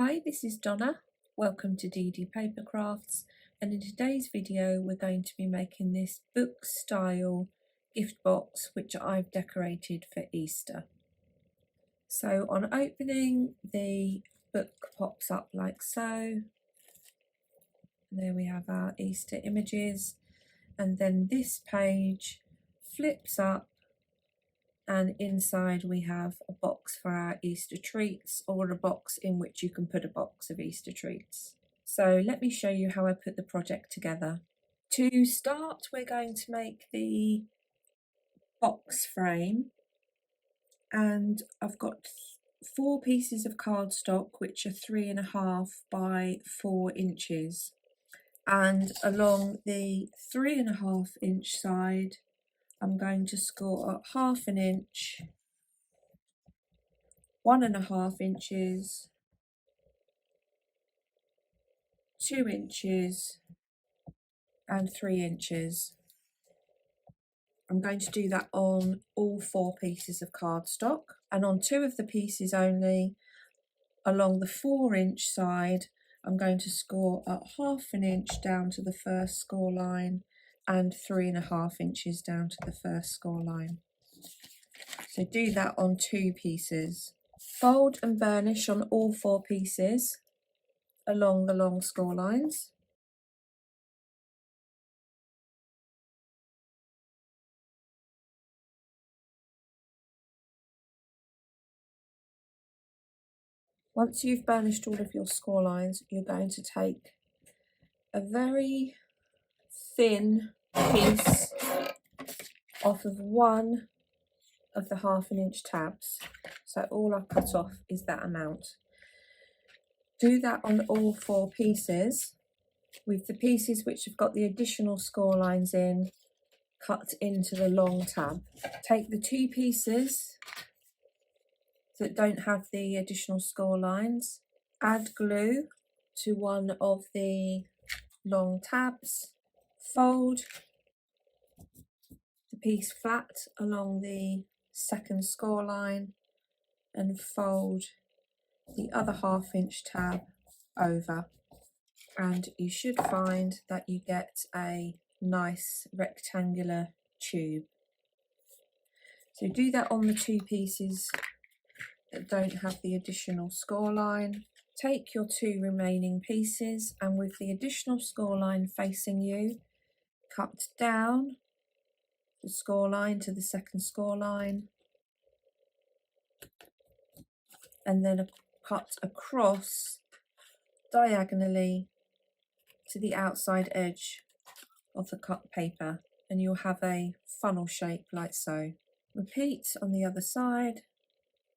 Hi, this is Donna. Welcome to DD Paper Crafts, and in today's video we're going to be making this book style gift box which I've decorated for Easter. So on opening, the book pops up like so. There we have our Easter images, and then this page flips up and inside we have a box for our Easter treats, or a box in which you can put a box of Easter treats. So let me show you how I put the project together. To start, we're going to make the box frame, and I've got 4 pieces of cardstock which are 3.5 by 4 inches, and along the 3.5 inch side I'm going to score up 1/2 inch, 1.5 inches, 2 inches and 3 inches. I'm going to do that on all 4 pieces of cardstock, and on 2 of the pieces only, along the 4 inch side, I'm going to score up 1/2 inch down to the first score line and 3.5 inches down to the first score line. So do that on 2 pieces. Fold and burnish on all 4 pieces along the long score lines. Once you've burnished all of your score lines, you're going to take a very thin piece off of one of the 1/2 inch tabs. So all I've cut off is that amount. Do that on all 4 pieces, with the pieces which have got the additional score lines in cut into the long tab. Take the 2 pieces that don't have the additional score lines, add glue to one of the long tabs, fold the piece flat along the second score line and fold the other 1/2 inch tab over, and you should find that you get a nice rectangular tube. So do that on the 2 pieces that don't have the additional score line. Take your 2 remaining pieces, and with the additional score line facing you, cut down the score line to the second score line, and then cut across diagonally to the outside edge of the cut paper, and you'll have a funnel shape like so. Repeat on the other side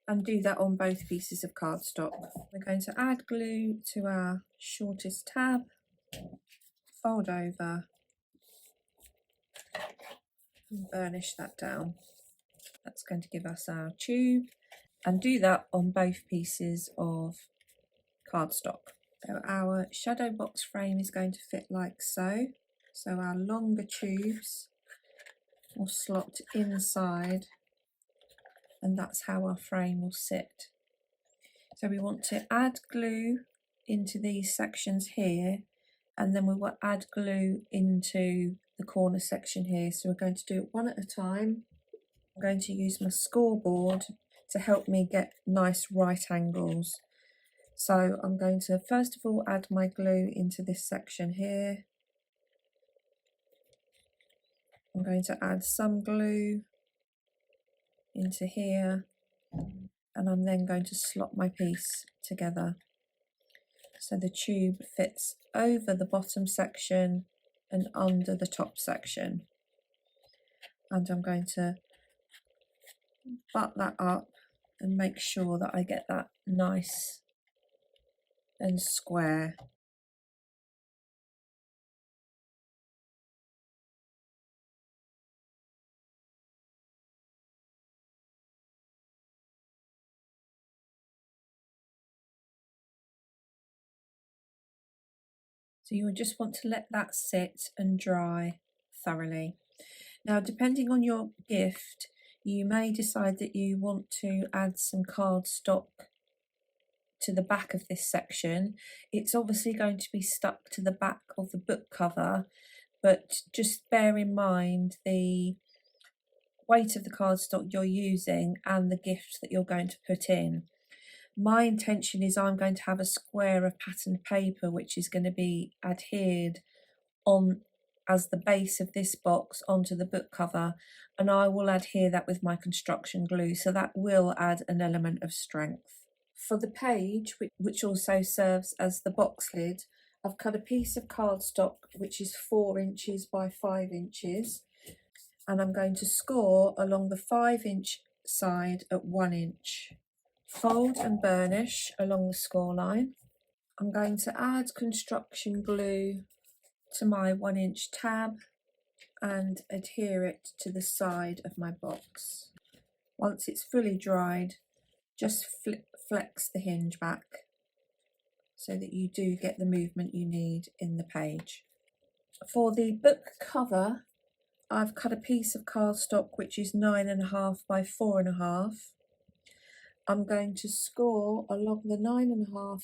and do that on both pieces of cardstock. We're going to add glue to our shortest tab, fold over and burnish that down. That's going to give us our tube, and do that on both pieces of cardstock. So our shadow box frame is going to fit like so. So our longer tubes will slot inside, and that's how our frame will sit. So we want to add glue into these sections here, and then we will add glue into the corner section here. So we're going to do it one at a time. I'm going to use my scoreboard to help me get nice right angles. So I'm going to first of all add my glue into this section here. I'm going to add some glue into here, and I'm then going to slot my piece together so the tube fits over the bottom section and under the top section. And I'm going to butt that up and make sure that I get that nice and square. So you would just want to let that sit and dry thoroughly. Now, depending on your gift, you may decide that you want to add some cardstock to the back of this section. It's obviously going to be stuck to the back of the book cover, but just bear in mind the weight of the cardstock you're using and the gift that you're going to put in. My intention is I'm going to have a square of patterned paper which is going to be adhered on as the base of this box onto the book cover, and I will adhere that with my construction glue, so that will add an element of strength. For the page, which also serves as the box lid, I've cut a piece of cardstock which is 4 inches by 5 inches, and I'm going to score along the 5-inch side at 1 inch. Fold and burnish along the score line. I'm going to add construction glue to my 1-inch tab and adhere it to the side of my box. Once it's fully dried, just flex the hinge back so that you do get the movement you need in the page. For the book cover, I've cut a piece of cardstock which is 9.5 by 4.5. I'm going to score along the 9.5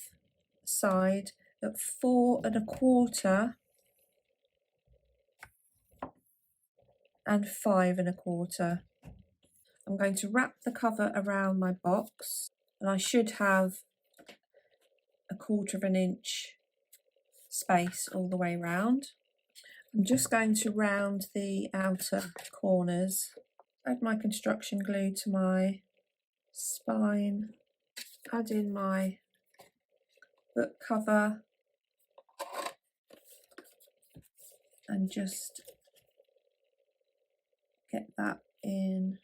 side at 4.25 and 5.25. I'm going to wrap the cover around my box, and I should have 1/4 inch space all the way round. I'm just going to round the outer corners, add my construction glue to my spine, add in my book cover, and just get that in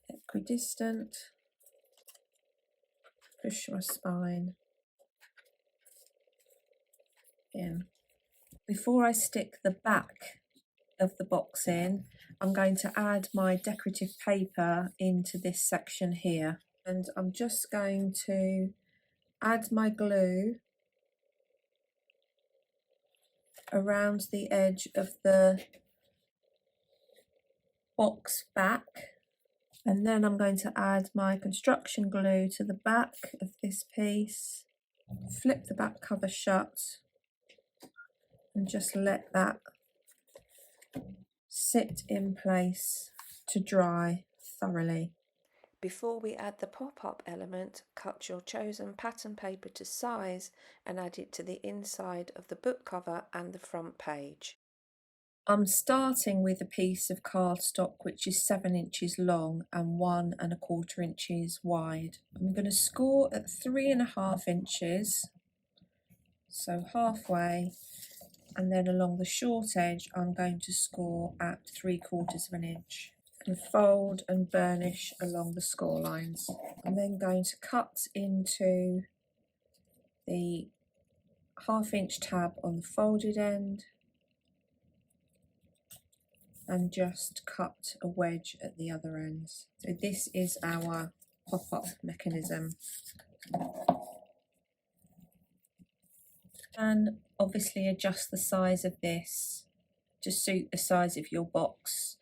equidistant, push my spine in. Before I stick the back of the box in, I'm going to add my decorative paper into this section here, and I'm just going to add my glue around the edge of the box back, and then I'm going to add my construction glue to the back of this piece, flip the back cover shut, and just let that sit in place to dry thoroughly. Before we add the pop-up element, cut your chosen pattern paper to size and add it to the inside of the book cover and the front page. I'm starting with a piece of cardstock which is 7 inches long and 1.25 inches wide. I'm going to score at 3.5 inches, so halfway, and then along the short edge I'm going to score at 3/4 inch. And fold and burnish along the score lines. I'm then going to cut into the 1/2 inch tab on the folded end and just cut a wedge at the other ends. So this is our pop-up mechanism. And obviously adjust the size of this to suit the size of your box.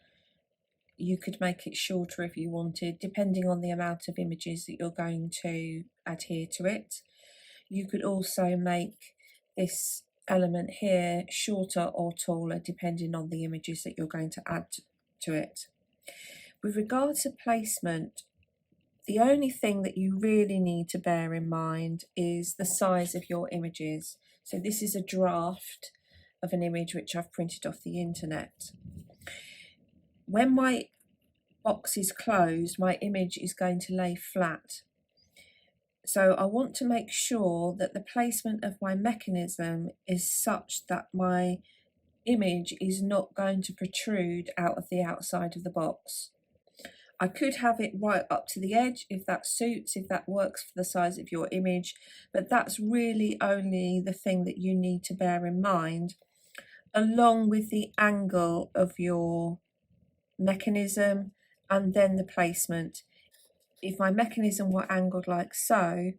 You could make it shorter if you wanted, depending on the amount of images that you're going to adhere to it. You could also make this element here shorter or taller, depending on the images that you're going to add to it. With regard to placement, the only thing that you really need to bear in mind is the size of your images. So this is a draft of an image which I've printed off the internet. When my box is closed, my image is going to lay flat. So I want to make sure that the placement of my mechanism is such that my image is not going to protrude out of the outside of the box. I could have it right up to the edge if that suits, if that works for the size of your image, but that's really only the thing that you need to bear in mind, along with the angle of your mechanism and then the placement. If my mechanism were angled like so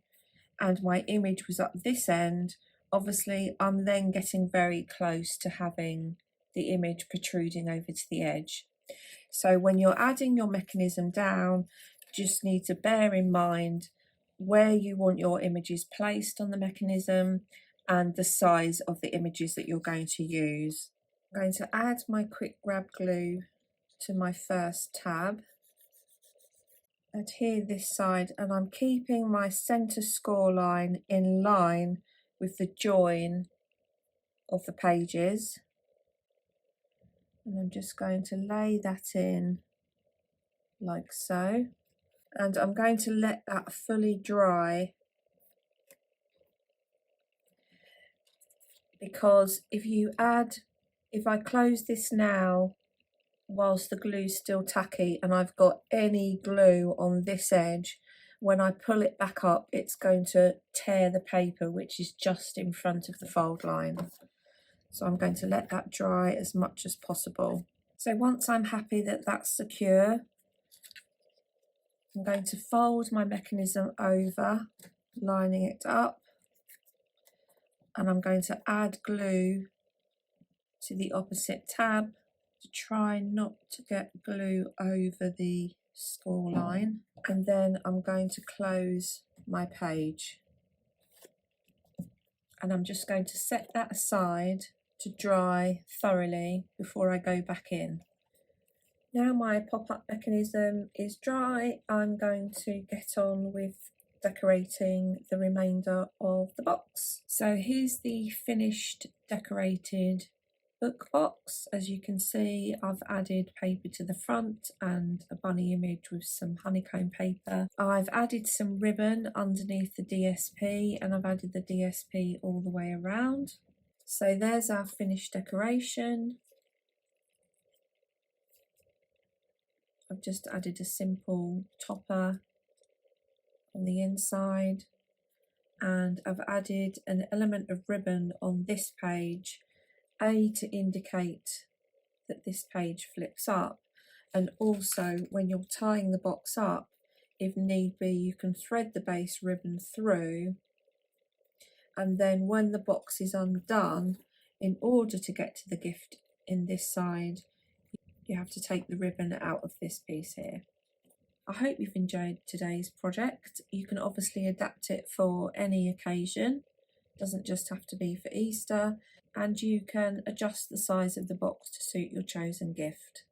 and my image was up this end, obviously I'm then getting very close to having the image protruding over to the edge. So when you're adding your mechanism down, just need to bear in mind where you want your images placed on the mechanism and the size of the images that you're going to use. I'm going to add my quick grab glue to my first tab, adhere this side, and I'm keeping my centre score line in line with the join of the pages, and I'm just going to lay that in like so, and I'm going to let that fully dry, because if I close this now whilst the glue's still tacky and I've got any glue on this edge, when I pull it back up it's going to tear the paper which is just in front of the fold line. So I'm going to let that dry as much as possible. So once I'm happy that that's secure, I'm going to fold my mechanism over, lining it up, and I'm going to add glue to the opposite tab to try not to get glue over the score line, and then I'm going to close my page, and I'm just going to set that aside to dry thoroughly before I go back in. Now my pop-up mechanism is dry, I'm going to get on with decorating the remainder of the box. So here's the finished decorated book box. As you can see, I've added paper to the front and a bunny image with some honeycomb paper. I've added some ribbon underneath the DSP, and I've added the DSP all the way around. So there's our finished decoration. I've just added a simple topper on the inside, and I've added an element of ribbon on this page, to indicate that this page flips up, and also when you're tying the box up, if need be, you can thread the base ribbon through, and then when the box is undone, in order to get to the gift in this side, you have to take the ribbon out of this piece here. I hope you've enjoyed today's project. You can obviously adapt it for any occasion, it doesn't just have to be for Easter, and you can adjust the size of the box to suit your chosen gift.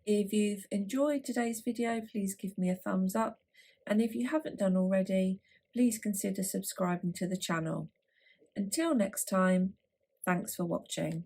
If you've enjoyed today's video, please give me a thumbs up, and if you haven't done already, please consider subscribing to the channel. Until next time, thanks for watching.